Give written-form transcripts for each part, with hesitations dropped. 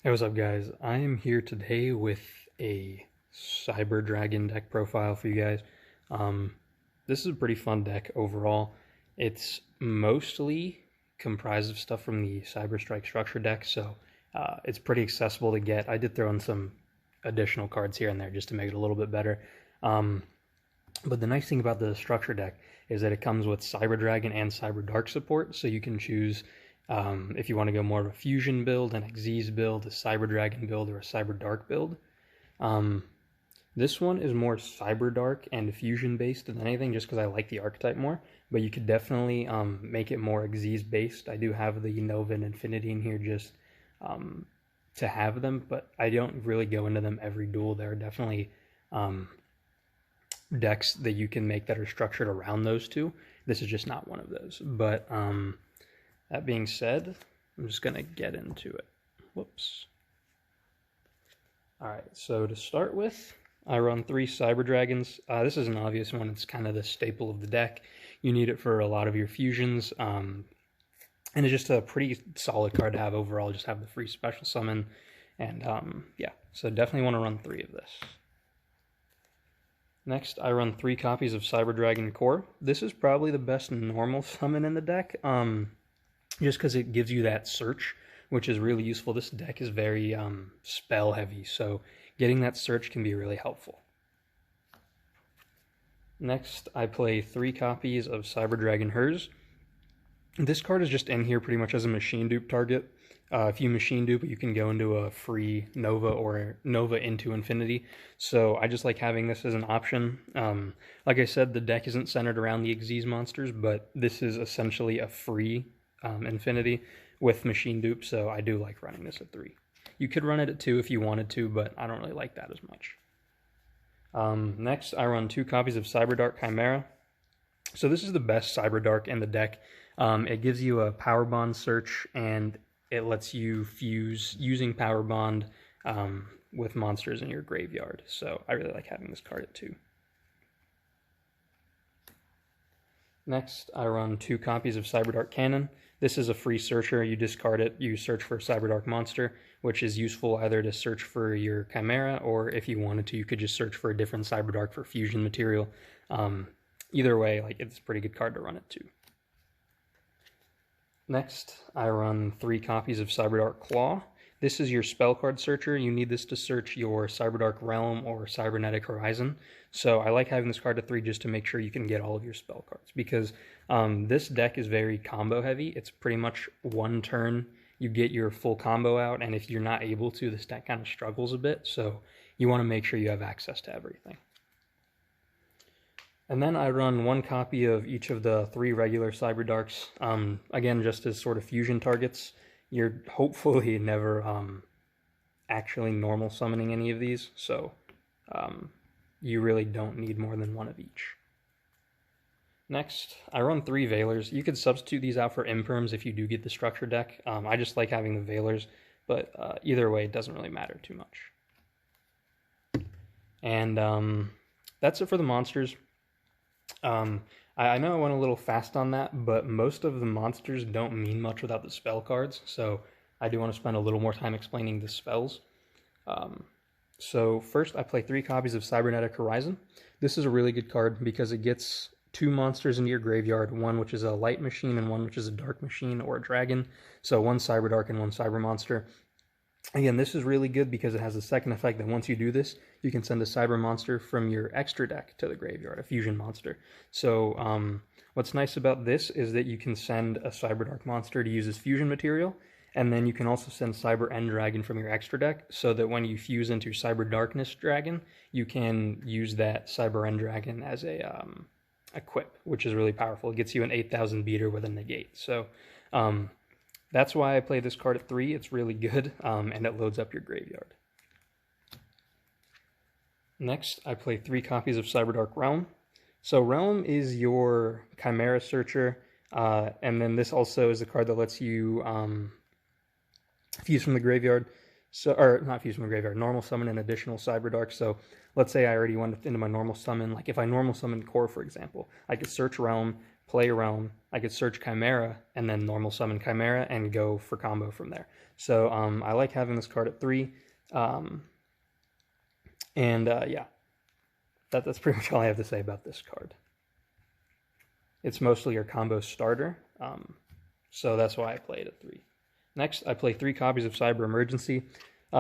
Hey, what's up, guys? I am here today with a Cyber Dragon deck profile for you guys. Um, this is a pretty fun deck overall. It's mostly comprised of stuff from the Cyber Strike structure deck, so it's pretty accessible to get. I did throw in some additional cards here and there just to make it a little bit better. Um, but the nice thing about the structure deck is that it comes with Cyber Dragon and Cyber Dark support, so you can choose if you want to go more of a fusion build, an Xyz build, a Cyber Dragon build, or a Cyber Dark build. Um, this one is more Cyber Dark and fusion based than anything, just because I like the archetype more. But you could definitely make it more Xyz based. I do have the Nova and Infinity in here just to have them, but I don't really go into them every duel. There are definitely decks that you can make that are structured around those two. This is just not one of those. But that being said, I'm just going to get into it. Whoops. Alright, so to start with, I run 3 Cyber Dragons. This is an obvious one. It's kind of the staple of the deck. You need it for a lot of your fusions. And it's just a pretty solid card to have overall. Just have the free special summon. And yeah, so definitely want to run 3 of this. Next, I run 3 copies of Cyber Dragon Core. This is probably the best normal summon in the deck, just because it gives you that search, which is really useful. This deck is very spell heavy, so getting that search can be really helpful. Next, I play 3 copies of Cyber Dragon Hers. This card is just in here pretty much as a machine dupe target. If you machine dupe, you can go into a free Nova or Nova into Infinity. So I just like having this as an option. Like I said, the deck isn't centered around the Xyz monsters, but this is essentially a free Infinity with machine dupe, so I do like running this at 3. You could run it at 2 if you wanted to, but I don't really like that as much. Next, I run 2 copies of Cyber Dark Chimera. So this is the best Cyber Dark in the deck. It gives you a Power Bond search, and it lets you fuse using Power Bond with monsters in your graveyard. So I really like having this card at 2. Next, I run 2 copies of Cyberdark Cannon. This is a free searcher. You discard it, you search for a Cyberdark monster, which is useful either to search for your Chimera, or if you wanted to, you could just search for a different Cyberdark for fusion material. Either way, like, it's a pretty good card to run it too. Next, I run 3 copies of Cyberdark Claw. This is your spell card searcher. You need this to search your Cyberdark Realm or Cybernetic Horizon. So I like having this card at 3 just to make sure you can get all of your spell cards, because this deck is very combo heavy. It's pretty much one turn you get your full combo out, and if you're not able to, this deck kind of struggles a bit. So you want to make sure you have access to everything. And then I run 1 copy of each of the 3 regular Cyber Darks, again, just as sort of fusion targets. You're hopefully never actually normal summoning any of these, so you really don't need more than 1 of each. Next, I run 3 Veilers. You could substitute these out for Imperms if you do get the structure deck. I just like having the Veilers, but either way, it doesn't really matter too much. And that's it for the monsters. I know I went a little fast on that, but most of the monsters don't mean much without the spell cards, so I do want to spend a little more time explaining the spells. So first, I play 3 copies of Cybernetic Horizon. This is a really good card because it gets 2 monsters into your graveyard, one which is a light machine and one which is a dark machine or a dragon. So 1 Cyber Dark and 1 Cyber Monster. Again, this is really good because it has the second effect that once you do this, you can send a Cyber Monster from your extra deck to the graveyard, a fusion monster. So what's nice about this is that you can send a Cyber Dark monster to use as fusion material, and then you can also send Cyber End Dragon from your extra deck, so that when you fuse into Cyber Darkness Dragon, you can use that Cyber End Dragon as a equip, which is really powerful. It gets you an 8,000 beater with a negate. So that's why I play this card at 3. It's really good, and it loads up your graveyard. Next, I play 3 copies of Cyberdark Realm. So Realm is your Chimera Searcher, and then this also is a card that lets you fuse from the graveyard. So, or not fuse from the graveyard, normal summon an additional Cyberdark. So let's say I already went into my normal summon. Like if I normal summon Core, for example, I could search Realm, play Realm, I could search Chimera, and then normal summon Chimera and go for combo from there. So I like having this card at 3. Yeah, that's pretty much all I have to say about this card. It's mostly your combo starter, so that's why I play it at 3. Next, I play 3 copies of Cyber Emergency.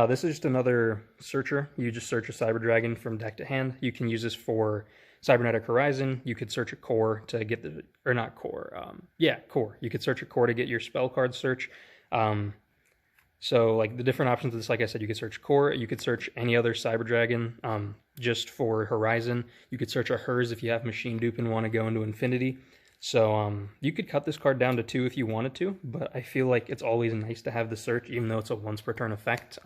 This is just another searcher. You just search a Cyber Dragon from deck to hand. You can use this for Cybernetic Horizon. You could search a core to get the, or not core, core. You could search a core to get your spell card search. So like the different options of this, like I said, you could search core, you could search any other Cyber Dragon just for Horizon. You could search a Hers if you have Machine Dupe and want to go into Infinity. So you could cut this card down to 2 if you wanted to, but I feel like it's always nice to have the search, even though it's a once per turn effect.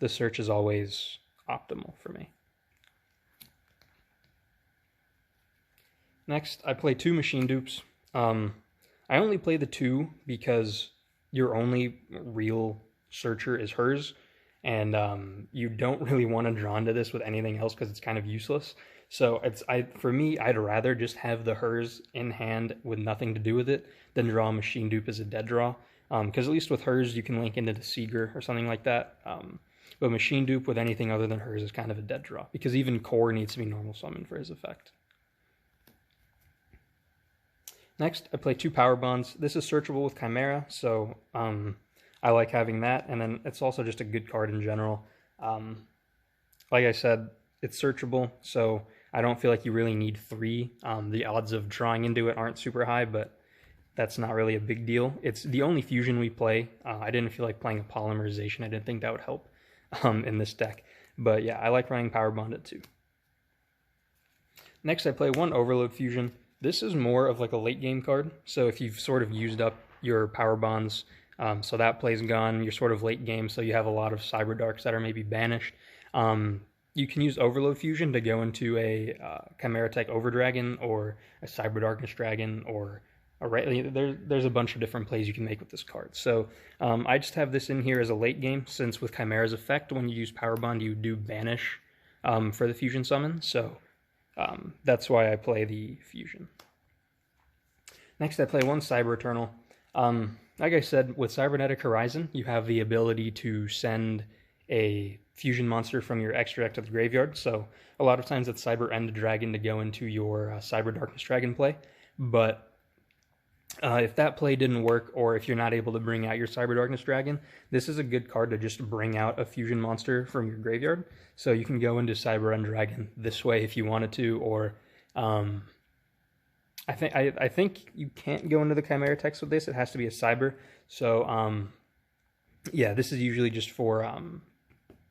The search is always optimal for me. Next, I play 2 Machine Dupes. I only play the 2 because your only real searcher is Hers, and you don't really want to draw into this with anything else because it's kind of useless. So for me, I'd rather just have the Hers in hand with nothing to do with it than draw a Machine Dupe as a dead draw. Because at least with Hers, you can link into the Seeger or something like that. But Machine Dupe with anything other than Hers is kind of a dead draw, because even Core needs to be normal summon for his effect. Next, I play 2 Power Bonds. This is searchable with Chimera, so I like having that, and then it's also just a good card in general. Like I said, it's searchable, so I don't feel like you really need 3. The odds of drawing into it aren't super high, but that's not really a big deal. It's the only fusion we play. I didn't feel like playing a polymerization. I didn't think that would help in this deck. But yeah, I like running Power Bond at 2. Next, I play 1 Overload Fusion. This is more of like a late game card. So if you've sort of used up your Power Bonds, so that play's gone, you're sort of late game, so you have a lot of Cyber Darks that are maybe banished. You can use Overload Fusion to go into a Chimera Tech Overdragon or a Cyber Darkness Dragon, or there's a bunch of different plays you can make with this card. So I just have this in here as a late game, since with Chimera's effect, when you use Power Bond, you do banish for the fusion summon. So that's why I play the fusion. Next, I play 1 Cyber Eternal. Like I said, with Cybernetic Horizon, you have the ability to send a fusion monster from your extra deck to the graveyard. So a lot of times it's Cyber End Dragon to go into your Cyber Darkness Dragon play. But if that play didn't work, or if you're not able to bring out your Cyber Darkness Dragon, this is a good card to just bring out a fusion monster from your graveyard. So you can go into Cyber End Dragon this way if you wanted to, or I think you can't go into the Chimera text with this. It has to be a Cyber. So yeah, this is usually just for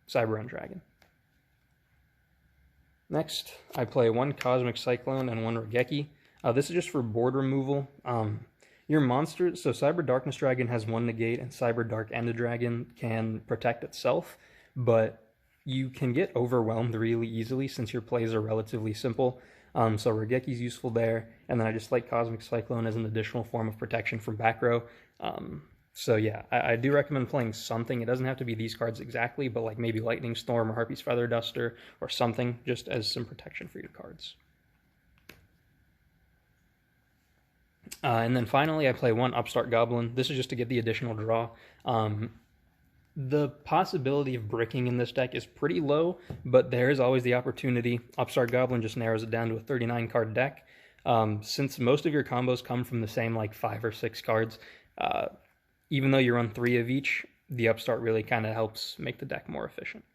Cyber End Dragon. Next, I play 1 Cosmic Cyclone and 1 Regeki. This is just for board removal. Your monster, so Cyber Darkness Dragon has 1 negate, and Cyber Dark End Dragon can protect itself, but you can get overwhelmed really easily since your plays are relatively simple. So Regeki's useful there, and then I just like Cosmic Cyclone as an additional form of protection from back row. So yeah, I do recommend playing something. It doesn't have to be these cards exactly, but like maybe Lightning Storm or Harpy's Feather Duster or something, just as some protection for your cards. And then finally, I play 1 Upstart Goblin. This is just to get the additional draw. The possibility of bricking in this deck is pretty low, but there is always the opportunity. Upstart Goblin just narrows it down to a 39-card deck. Since most of your combos come from the same like 5 or 6 cards, even though you run 3 of each, the Upstart really kind of helps make the deck more efficient.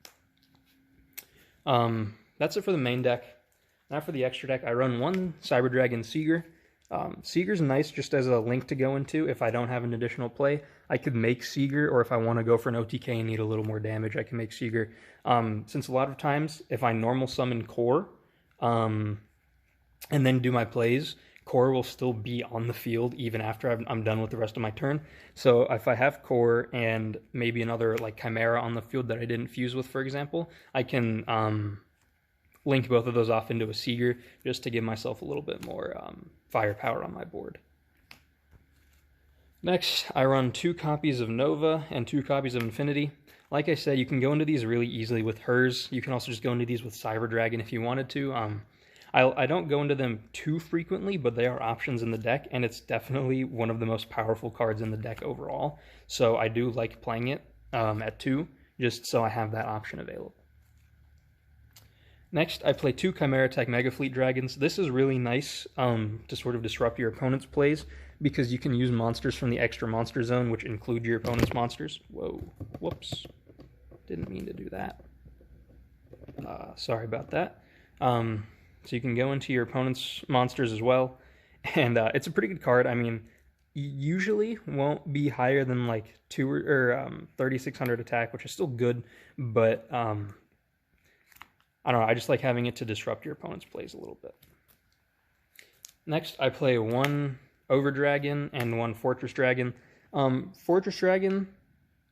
That's it for the main deck. Now for the extra deck, I run 1 Cyber Dragon Seeger. Seeger's nice just as a link to go into if I don't have an additional play. I could make Seeger, or if I want to go for an OTK and need a little more damage, I can make Seeger. Since a lot of times, if I normal summon Core, and then do my plays, Core will still be on the field even after I'm done with the rest of my turn. So if I have Core and maybe another like Chimera on the field that I didn't fuse with, for example, I can link both of those off into a Seeger just to give myself a little bit more firepower on my board. Next, I run 2 copies of Nova and 2 copies of Infinity. Like I said, you can go into these really easily with Hers. You can also just go into these with Cyber Dragon if you wanted to. I don't go into them too frequently, but they are options in the deck, and it's definitely one of the most powerful cards in the deck overall. So I do like playing it at 2, just so I have that option available. Next, I play 2 Chimera Tech Mega Fleet Dragons. This is really nice to sort of disrupt your opponent's plays, because you can use monsters from the extra monster zone, which include your opponent's monsters. Whoa, whoops. Didn't mean to do that. Sorry about that. So you can go into your opponent's monsters as well, and it's a pretty good card. I mean, usually won't be higher than like 3,600 attack, which is still good, but I don't know, I just like having it to disrupt your opponent's plays a little bit. Next, I play 1 Over Dragon and 1 Fortress Dragon. Fortress Dragon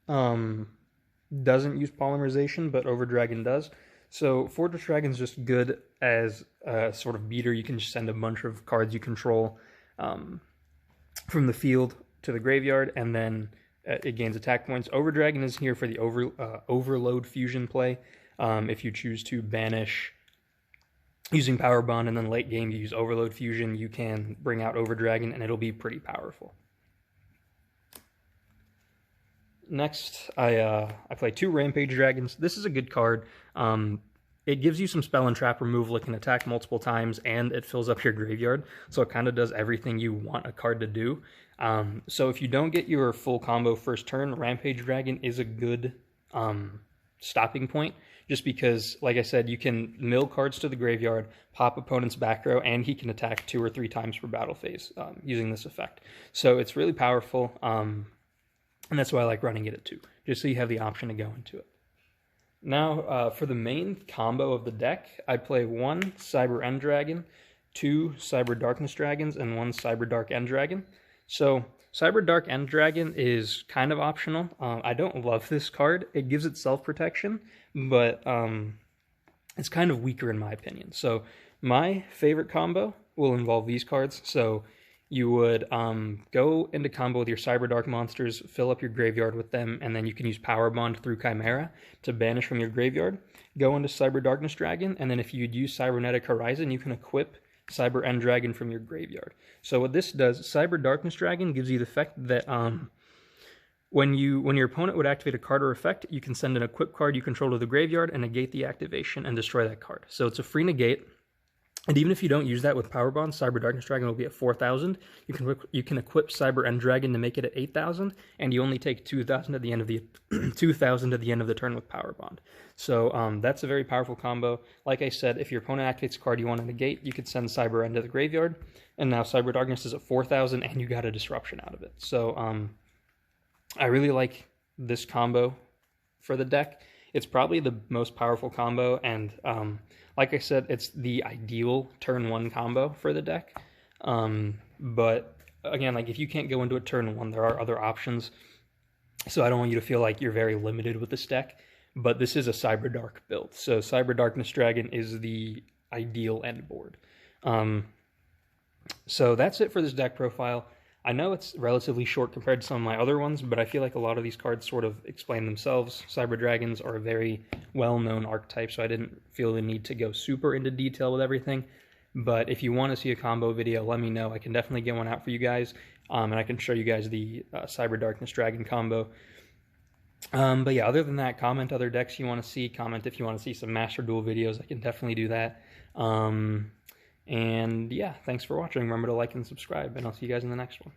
doesn't use polymerization, but Over Dragon does. So Fortress Dragon's just good as a sort of beater. You can just send a bunch of cards you control from the field to the graveyard, and then it gains attack points. Over Dragon is here for the overload fusion play. If you choose to banish using Power Bond, and then late game you use Overload Fusion, you can bring out Over Dragon, and it'll be pretty powerful. Next, I play 2 Rampage Dragons. This is a good card. It gives you some spell and trap removal. It can attack multiple times, and it fills up your graveyard. So it kind of does everything you want a card to do. So if you don't get your full combo first turn, Rampage Dragon is a good stopping point. Just because, like I said, you can mill cards to the graveyard, pop opponent's back row, and he can attack 2 or 3 times per battle phase using this effect. So it's really powerful. And that's why I like running it at 2, just so you have the option to go into it. Now, for the main combo of the deck, I play 1 Cyber End Dragon, 2 Cyber Darkness Dragons, and 1 Cyber Dark End Dragon. So, Cyber Dark End Dragon is kind of optional. I don't love this card. It gives it self-protection, but it's kind of weaker in my opinion. So, my favorite combo will involve these cards. So, you would go into combo with your Cyber Dark monsters, fill up your graveyard with them, and then you can use Power Bond through Chimera to banish from your graveyard. Go into Cyber Darkness Dragon, and then if you'd use Cybernetic Horizon, you can equip Cyber End Dragon from your graveyard. So what this does, Cyber Darkness Dragon gives you the effect that when your opponent would activate a card or effect, you can send an equipped card you control to the graveyard and negate the activation and destroy that card. So it's a free negate. And even if you don't use that with Power Bond, Cyber Darkness Dragon will be at 4,000. You can equip Cyber End Dragon to make it at 8,000, and you only take 2,000 at the end of the 2,000 at the end of the turn with Power Bond. So that's a very powerful combo. Like I said, if your opponent activates a card you want to negate, you could send Cyber End to the graveyard, and now Cyber Darkness is at 4,000, and you got a disruption out of it. So I really like this combo for the deck. It's probably the most powerful combo, and like I said, it's the ideal turn 1 combo for the deck. But again, like if you can't go into a turn 1, there are other options. So I don't want you to feel like you're very limited with this deck. But this is a Cyber Dark build. So Cyber Darkness Dragon is the ideal end board. So that's it for this deck profile. I know it's relatively short compared to some of my other ones, but I feel like a lot of these cards sort of explain themselves. Cyber Dragons are a very well-known archetype, so I didn't feel the need to go super into detail with everything. But if you want to see a combo video, let me know. I can definitely get one out for you guys, and I can show you guys the Cyber Darkness Dragon combo. But yeah, other than that, comment other decks you want to see. Comment if you want to see some Master Duel videos. I can definitely do that. And yeah, thanks for watching. Remember to like and subscribe, and I'll see you guys in the next one.